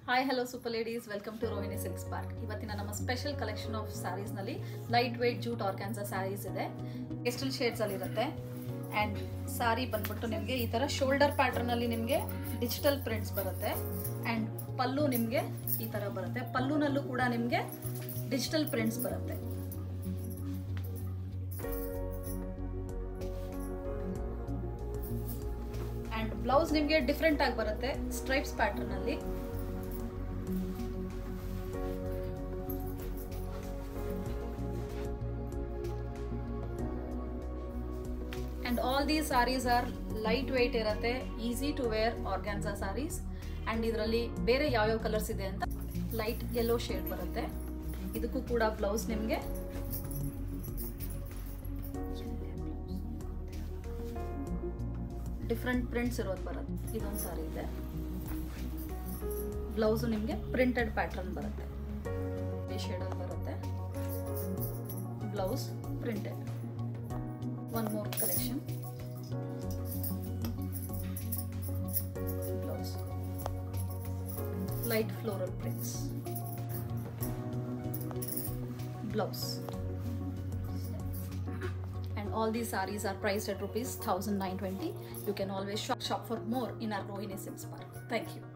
Hi hello super ladies, welcome to Rohini silks park. ಇವತ್ತಿನ ನಮ್ಮ special collection of sarees ನಲ್ಲಿ light weight jute organza sarees ಇದೆ. Pastel shades ಅಲ್ಲಿ ಇರುತ್ತೆ. And ಸಾರಿ ಬಂದ್ಬಿಟ್ಟು ನಿಮಗೆ ಈ ತರ ಶೋಲ್ಡರ್ ಪ್ಯಾಟರ್ನ್ ಅಲ್ಲಿ ನಿಮಗೆ ಡಿಜಿಟಲ್ ಪ್ರಿಂಟ್ಸ್ ಬರುತ್ತೆ. ಅಂಡ್ ಪಲ್ಲು ನಿಮಗೆ ಈ ತರ ಬರುತ್ತೆ. ಪಲ್ಲುನಲ್ಲೂ ಕೂಡ ನಿಮಗೆ ಡಿಜಿಟಲ್ ಪ್ರಿಂಟ್ಸ್ ಬರುತ್ತೆ. ಅಂಡ್ ಬ್ಲೌಸ್ ನಿಮಗೆ ಡಿಫ್ರೆಂಟ್ ಆಗಿ ಬರುತ್ತೆ, ಸ್ಟ್ರೈಪ್ಸ್ ಪ್ಯಾಟರ್ನ್ ಅಲ್ಲಿ. And all these sarees are lightweight ಇರುತ್ತೆ, easy to wear organza sarees. and ಇದರಲ್ಲಿ ಬೇರೆ ಯಾವ ಕಲರ್ಸ್ ಇದೆ ಅಂತ ಲೈಟ್ ಯೆಲ್ಲೋ ಶೇಡ್ ಬರುತ್ತೆ. ಇದಕ್ಕೂ ಕೂಡ ಬ್ಲೌಸ್ ನಿಮಗೆ ಡಿಫ್ರೆಂಟ್ ಪ್ರಿಂಟ್ಸ್ ಇರೋದು ಬರುತ್ತೆ. ಇದೊಂದು ಸಾರಿ ಇದೆ, ಬ್ಲೌಸ್ ನಿಮಗೆ ಪ್ರಿಂಟೆಡ್ ಪ್ಯಾಟರ್ನ್ ಬರುತ್ತೆ. ಈ ಶೇಡ್ ಅಲ್ಲಿ ಬರುತ್ತೆ, blouse printed. One more collection. Blouse. Light floral prints. Blouse. And all these sarees are priced at rupees 1920. You can always shop for more in our Rohini Silks Park. Thank you.